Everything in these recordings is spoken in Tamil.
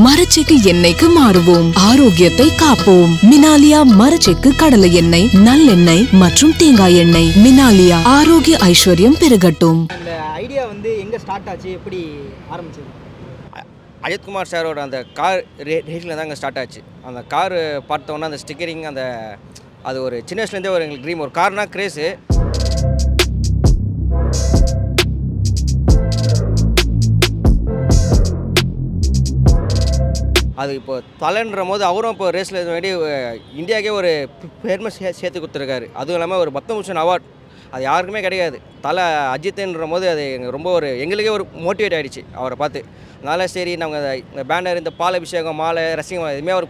மரச்செக்கு எண்ணெய்க்கு மாறுவோம், ஆரோக்கியத்தை காப்போம். மினாலியா மரச்செக்கு கடலை எண்ணெய், நல்லெண்ணெய் மற்றும் தேங்காய் எண்ணெய். மினாலியா, ஆரோக்கிய ஐஸ்வர்யம் பெருகட்டும். அந்த ஐடியா வந்து எங்க ஸ்டார்ட் ஆச்சு, எப்படி ஆரம்பிச்சது? அஜித் குமார் சாரோட அந்த கார் ரேஸில் தாங்க ஸ்டார்ட் ஆச்சு. அந்த கார் பார்த்தோன்னா அந்த ஸ்டிக்கரிங், அந்த அது ஒரு சின்ன வயசுலேருந்தே ஒரு எங்களுக்கு ட்ரீம். ஒரு கார்னா கிரேஸு. அது இப்போ தலைன்ற போது அவரும் இப்போ ரேஸில் வேண்டி இந்தியாவுக்கே ஒரு பெருமை சேர்த்து கொடுத்துருக்காரு. அதுவும் இல்லாமல் ஒரு பத்மபூஷன் அவார்ட் அது யாருக்குமே கிடையாது. தலை அஜித்துன்ற போது அது ரொம்ப எங்களுக்கே ஒரு மோட்டிவேட் ஆகிடுச்சு அவரை பார்த்து. அதனால் சரி நாங்கள் இந்த பேனர், இந்த பால் அபிஷேகம், மாலை, ரசிகம் எதுவுமே அவர்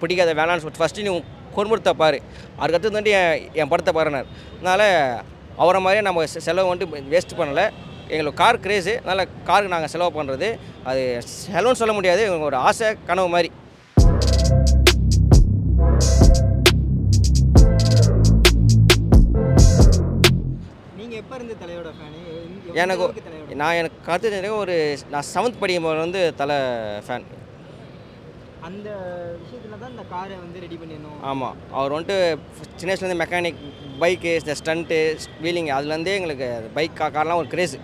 பிடிக்காத வேணான்னு சொல்லிட்டு ஃபஸ்ட்டு நீ கொடுமுடுத்த பாரு, அதுக்கடுத்து வந்து என் படத்தை பாருனார். அதனால் அவரை மாதிரியே நம்ம செலவு வந்துட்டு வேஸ்ட் பண்ணலை. எங்களுக்கு கார் கிரேஸு, அதனால் காருக்கு நாங்கள் செலவு பண்ணுறது அது செலவுன்னு சொல்ல முடியாது, ஒரு ஆசை கனவு மாதிரி. நீங்கள் எப்போ இருந்து தலையோட ஃபேனு? எனக்கு கருத்து நான் 7th படிக்கும்போது வந்து தலை ஃபேன். அந்த விஷயத்தில் தான் இந்த காரை வந்து ரெடி பண்ணிடணும். ஆமாம், அவர் வந்துட்டு சின்ன வயசுலேருந்து மெக்கானிக், பைக்கு, இந்த ஸ்டண்ட்டு, வீலிங், அதுலேருந்தே எங்களுக்கு பைக் கார்லாம் ஒரு கிரேஸு.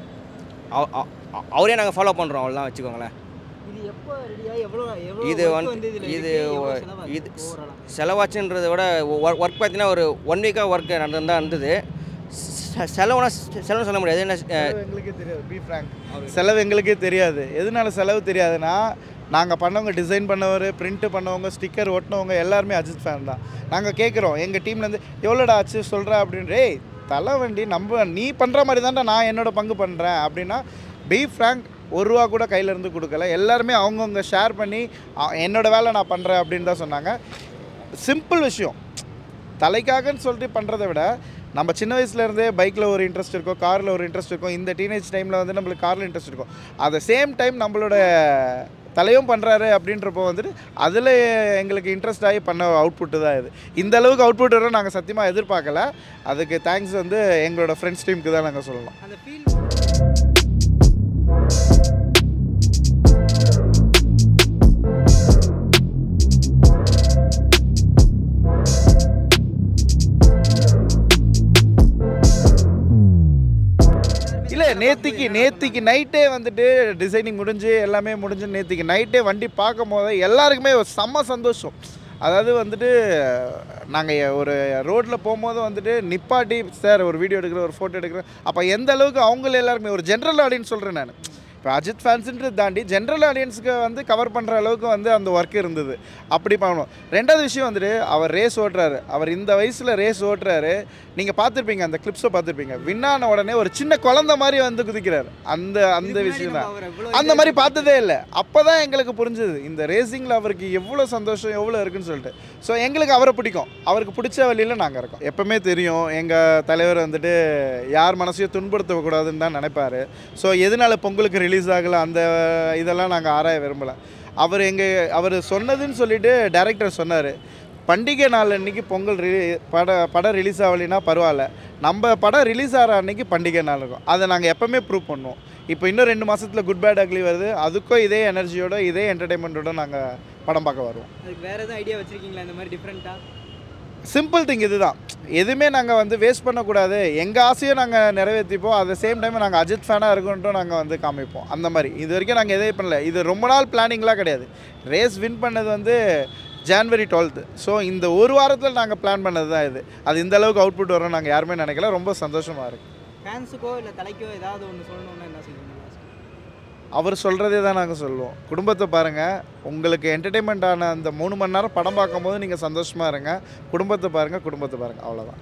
அவரே நாங்கள் ஃபாலோ பண்ணுறோம், அவ்வளோதான் வச்சுக்கோங்களேன். இது எப்போ ரெடியாக எவ்வளோ இது இது செலவாச்சுன்றதை விட ஒர்க் பார்த்தீங்கன்னா ஒரு 1 வீக்காக ஒர்க் நடந்துதான் இருந்தது. செலவு சொல்ல முடியாது. எங்களுக்கே தெரியாது, பி ஃப்ராங்க், செலவு எங்களுக்கே தெரியாது. எதனால செலவு தெரியாதுன்னா, நாங்கள் பண்ணவங்க, டிசைன் பண்ணவர், பிரிண்ட்டு பண்ணவங்க, ஸ்டிக்கர் ஒட்டினவங்க எல்லாருமே அஜித் ஃபேன் தான். நாங்கள் கேட்குறோம் எங்கள் டீம்லேருந்து எவ்வளோடா ஆச்சு சொல்கிறா அப்படின்ற, தலை வண்டி நீ பண்ணுற மாதிரி தான்டா நான் என்னோட பங்கு பண்ணுறேன் அப்படின்னா, பி ஃப்ராங்க் 1 ரூபா கூட கையிலேருந்து கொடுக்கல. எல்லாருமே அவங்கவுங்க ஷேர் பண்ணி என்னோடய வேலை நான் பண்ணுறேன் அப்படின்னு தான் சொன்னாங்க. சிம்பிள் விஷயம், தலைக்காகன்னு சொல்லிட்டு பண்ணுறதை விட நம்ம சின்ன வயசுலேருந்தே பைக்கில் ஒரு இன்ட்ரெஸ்ட் இருக்கும், காரில் ஒரு இன்ட்ரெஸ்ட் இருக்கும். இந்த டீனேஜ் டைமில் வந்து நம்மளுக்கு காரில் இன்ட்ரெஸ்ட் இருக்கும். அட் சேம் டைம் நம்மளோட தலையும் பண்ணுறாரு அப்படின்றப்போ வந்துட்டு அதில் எங்களுக்கு இன்ட்ரெஸ்ட் ஆகி பண்ண அவுட்புட்டு தான் இது. இந்த அளவுக்கு அவுட்புட் வர நாங்கள் சத்தியமாக எதிர்பார்க்கல. அதுக்கு தேங்க்ஸ் வந்து எங்களோட ஃப்ரெண்ட்ஸ் டீமுக்கு தான் நாங்கள் சொல்லலாம். அந்த ஃபீல் இல்லை, நேத்திக்கு நைட்டே வந்துட்டு டிசைனிங் முடிஞ்சு எல்லாமே முடிஞ்சு நேத்திக்கு நைட்டே வண்டி பார்க்கும் போது எல்லாருக்குமே ஒரு செம்ம சந்தோஷம். அதாவது வந்துட்டு நாங்கள் ஒரு ரோட்டில் போகும்போது வந்துட்டு நிப்பாட்டி சார் ஒரு வீடியோ எடுக்கிறேன், ஒரு ஃபோட்டோ எடுக்கிறேன். அப்போ எந்த அளவுக்கு அவங்கள எல்லாருமே ஒரு ஜென்ரல் ஆடியன்ஸ் சொல்கிறேன் நான். இப்போ அஜித் ஃபேன்ஸுன்றது தாண்டி ஜென்ரல் ஆடியன்ஸுக்கு வந்து கவர் பண்ணுற அளவுக்கு வந்து அந்த ஒர்க் இருந்தது. அப்படி பண்ணணும். 2வது விஷயம் வந்துட்டு அவர் ரேஸ் ஓட்டுறாரு. அவர் இந்த வயசில் ரேஸ் ஓட்டுறாரு. நீங்கள் பார்த்துருப்பீங்க, அந்த கிளிப்ஸை பார்த்துருப்பீங்க. வின்னான உடனே ஒரு சின்ன குழந்தை மாதிரி வந்து குதிக்கிறார். அந்த விஷயம் தான் அந்த மாதிரி பார்த்ததே இல்லை. அப்போ தான் எங்களுக்கு புரிஞ்சுது இந்த ரேசிங்கில் அவருக்கு எவ்வளோ சந்தோஷம் எவ்வளோ இருக்குன்னு சொல்லிட்டு. ஸோ எங்களுக்கு அவரை பிடிக்கும். அவருக்கு பிடிச்ச வழியில் நாங்கள் இருக்கோம். எப்போவுமே தெரியும் எங்கள் தலைவர் வந்துட்டு யார் மனசையும் துன்படுத்தக்கூடாதுன்னு தான் நினைப்பார். ஸோ எதனால பொங்கலுக்கு ரிலீஸ் ஆகலை அந்த இதெல்லாம் நாங்கள் ஆராய விரும்பலை. அவர் சொன்னதுன்னு சொல்லிட்டு டைரக்டர் சொன்னார், பண்டிகை நாள் அன்றைக்கி பொங்கல் படம் ரிலீஸ் ஆகலைன்னா பரவாயில்ல, நம்ம படம் ரிலீஸ் ஆகிற அன்றைக்கி பண்டிகை நாள் இருக்கும். அதை நாங்கள் எப்போவுமே ப்ரூவ் பண்ணுவோம். இப்போ இன்னும் 2 மாதத்தில் குட் பேட் அக்லி வருது. அதுக்கும் இதே எனர்ஜியோட இதே என்டர்டெயின்மெண்ட்டோட நாங்கள் படம் பார்க்க வருவோம். அதுக்கு வேறு எதுவும் ஐடியா வச்சுருக்கீங்களா இந்த மாதிரி டிஃப்ரெண்ட்டாக? சிம்பிள் திங் இதுதான். எதுவுமே நாங்கள் வந்து வேஸ்ட் பண்ணக்கூடாது, எங்கள் ஆசையும் நாங்கள் நிறைவேற்றிப்போம். அட் சேம் டைம் நாங்கள் அஜித் ஃபேனாக இருக்குன்ட்டும் நாங்கள் வந்து காமிப்போம். அந்த மாதிரி இது வரைக்கும் நாங்கள் எதே பண்ணல. இது ரொம்ப நாள் பிளானிங்லாம் கிடையாது. ரேஸ் வின் பண்ணது வந்து January 12th. ஸோ இந்த ஒரு வாரத்தில் நாங்கள் பிளான் பண்ணது தான் இது. அது இந்த அளவுக்கு அவுட்புட் வரும் நாங்கள் யாருமே நினைக்கல. ரொம்ப சந்தோஷமாக இருக்குது. ஃபேன்ஸுக்கோ இல்லை தலைக்கோ ஏதாவது ஒன்று சொல்லணுன்னா என்ன சொல்லுவீங்க? அவர் சொல்கிறதே தான் நாங்கள் சொல்லுவோம். குடும்பத்தை பாருங்கள், உங்களுக்கு என்டர்டெயின்மெண்ட் ஆன அந்த 3 மணி நேரம் படம் பார்க்கும்போது நீங்கள் சந்தோஷமாக இருங்க. குடும்பத்தை பாருங்கள், அவ்வளோதான்.